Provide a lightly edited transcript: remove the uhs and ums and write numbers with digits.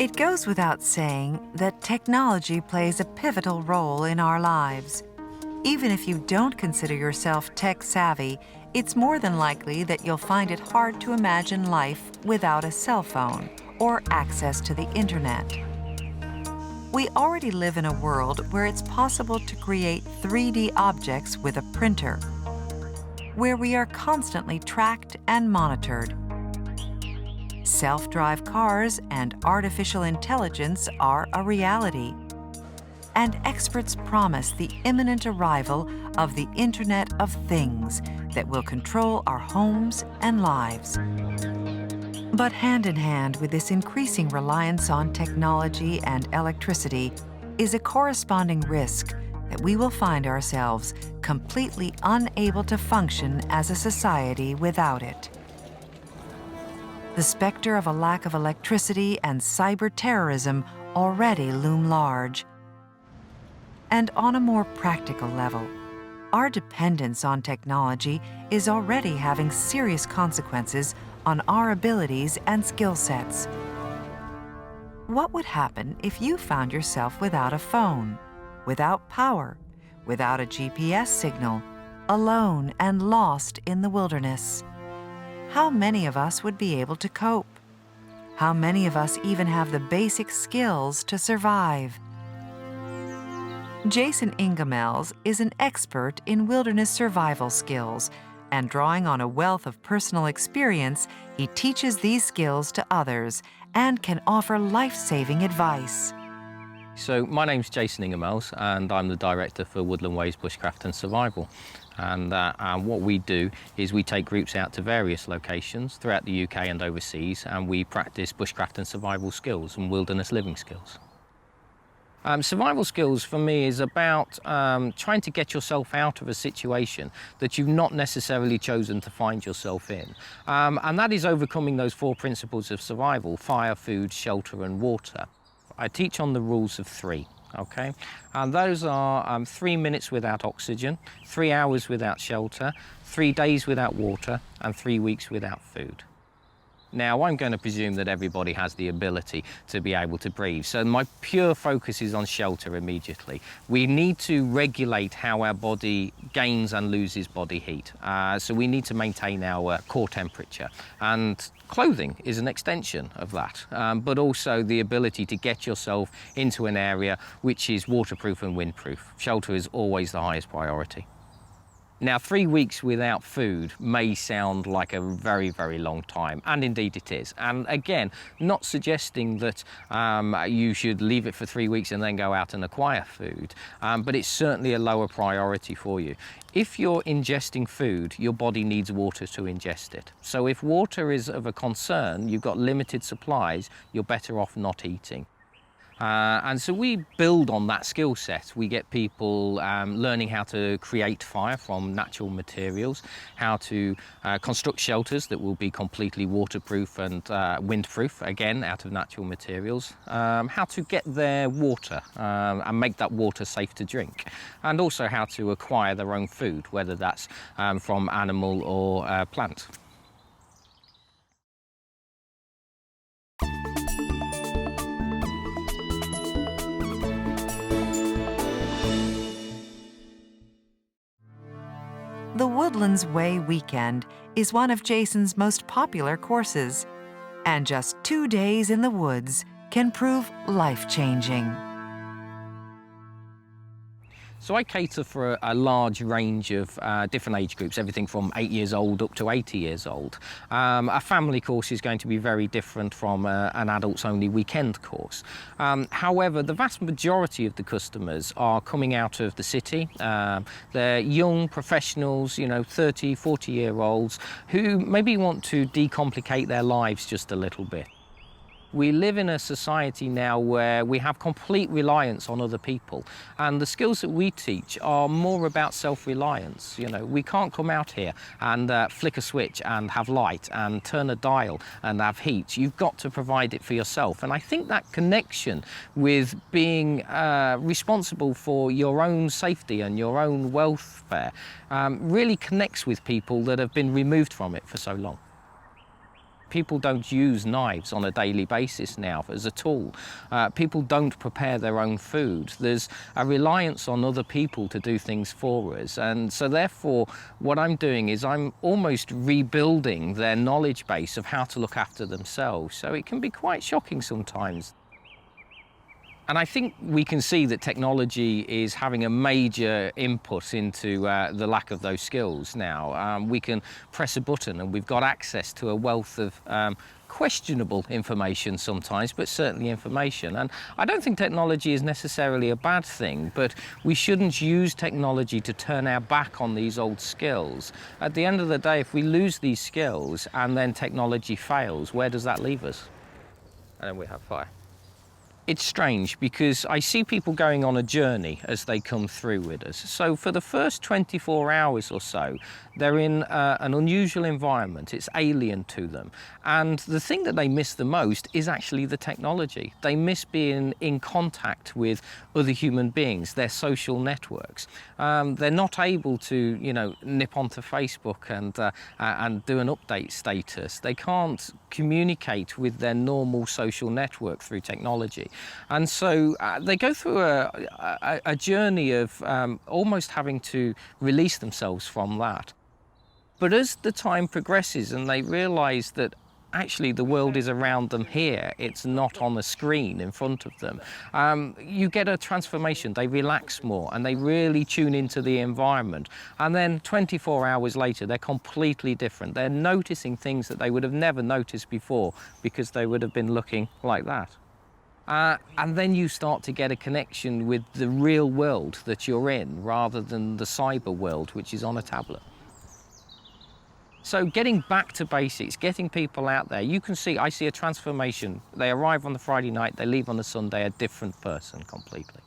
It goes without saying that technology plays a pivotal role in our lives. Even if you don't consider yourself tech-savvy, it's more than likely that you'll find it hard to imagine life without a cell phone or access to the internet. We already live in a world where it's possible to create 3D objects with a printer, where we are constantly tracked and monitored. Self-drive cars and artificial intelligence are a reality, and experts promise the imminent arrival of the Internet of Things that will control our homes and lives. But hand in hand with this increasing reliance on technology and electricity is a corresponding risk that we will find ourselves completely unable to function as a society without it. The specter of a lack of electricity and cyber terrorism already loom large. And on a more practical level, our dependence on technology is already having serious consequences on our abilities and skill sets. What would happen if you found yourself without a phone, without power, without a GPS signal, alone and lost in the wilderness? How many of us would be able to cope? How many of us even have the basic skills to survive? Jason Ingemels is an expert in wilderness survival skills, and drawing on a wealth of personal experience, he teaches these skills to others and can offer life-saving advice. So my name's Jason Ingemels, and I'm the Director for Woodland Ways Bushcraft and Survival. And what we do is we take groups out to various locations throughout the UK and overseas, and we practice bushcraft and survival skills and wilderness living skills. Survival skills for me is about trying to get yourself out of a situation that you've not necessarily chosen to find yourself in. And that is overcoming those 4 principles of survival: fire, food, shelter and water. I teach on the rules of 3. Okay, and those are 3 minutes without oxygen, 3 hours without shelter, 3 days without water, and 3 weeks without food. Now, I'm going to presume that everybody has the ability to be able to breathe, so my pure focus is on shelter immediately. We need to regulate how our body gains and loses body heat, so we need to maintain our core temperature, and clothing is an extension of that, but also the ability to get yourself into an area which is waterproof and windproof. Shelter is always the highest priority. Now, 3 weeks without food may sound like a very, very long time, and indeed it is. And again, not suggesting that you should leave it for 3 weeks and then go out and acquire food, but it's certainly a lower priority for you. If you're ingesting food, your body needs water to ingest it. So if water is of a concern, you've got limited supplies, you're better off not eating. And so we build on that skill set. We get people learning how to create fire from natural materials, how to construct shelters that will be completely waterproof and windproof, again, out of natural materials, how to get their water and make that water safe to drink, and also how to acquire their own food, whether that's from animal or plant. The Woodlands Way Weekend is one of Jason's most popular courses, and just 2 days in the woods can prove life-changing. So I cater for a large range of different age groups, everything from 8 years old up to 80 years old. A family course is going to be very different from an adults-only weekend course. However, the vast majority of the customers are coming out of the city. They're young professionals, 30, 40-year-olds, who maybe want to decomplicate their lives just a little bit. We live in a society now where we have complete reliance on other people, and the skills that we teach are more about self-reliance. We can't come out here and flick a switch and have light and turn a dial and have heat. You've got to provide it for yourself, and I think that connection with being responsible for your own safety and your own welfare really connects with people that have been removed from it for so long. People don't use knives on a daily basis now as a tool. People don't prepare their own food. There's a reliance on other people to do things for us. And so therefore, what I'm doing is I'm almost rebuilding their knowledge base of how to look after themselves. So it can be quite shocking sometimes. And I think we can see that technology is having a major input into the lack of those skills now. We can press a button and we've got access to a wealth of questionable information sometimes, but certainly information. And I don't think technology is necessarily a bad thing, but we shouldn't use technology to turn our back on these old skills. At the end of the day, if we lose these skills and then technology fails, where does that leave us? And then we have fire. It's strange because I see people going on a journey as they come through with us. So for the first 24 hours or so, they're in an unusual environment. It's alien to them. And the thing that they miss the most is actually the technology. They miss being in contact with other human beings, their social networks. They're not able to, you know, nip onto Facebook and do an update status. They can't communicate with their normal social network through technology. And so they go through a journey of almost having to release themselves from that. But as the time progresses and they realise that actually the world is around them here, it's not on the screen in front of them, you get a transformation. They relax more and they really tune into the environment. And then 24 hours later, they're completely different. They're noticing things that they would have never noticed before because they would have been looking like that. And then you start to get a connection with the real world that you're in rather than the cyber world, which is on a tablet. So getting back to basics, getting people out there, you can see, I see a transformation. They arrive on the Friday night, they leave on the Sunday, a different person completely.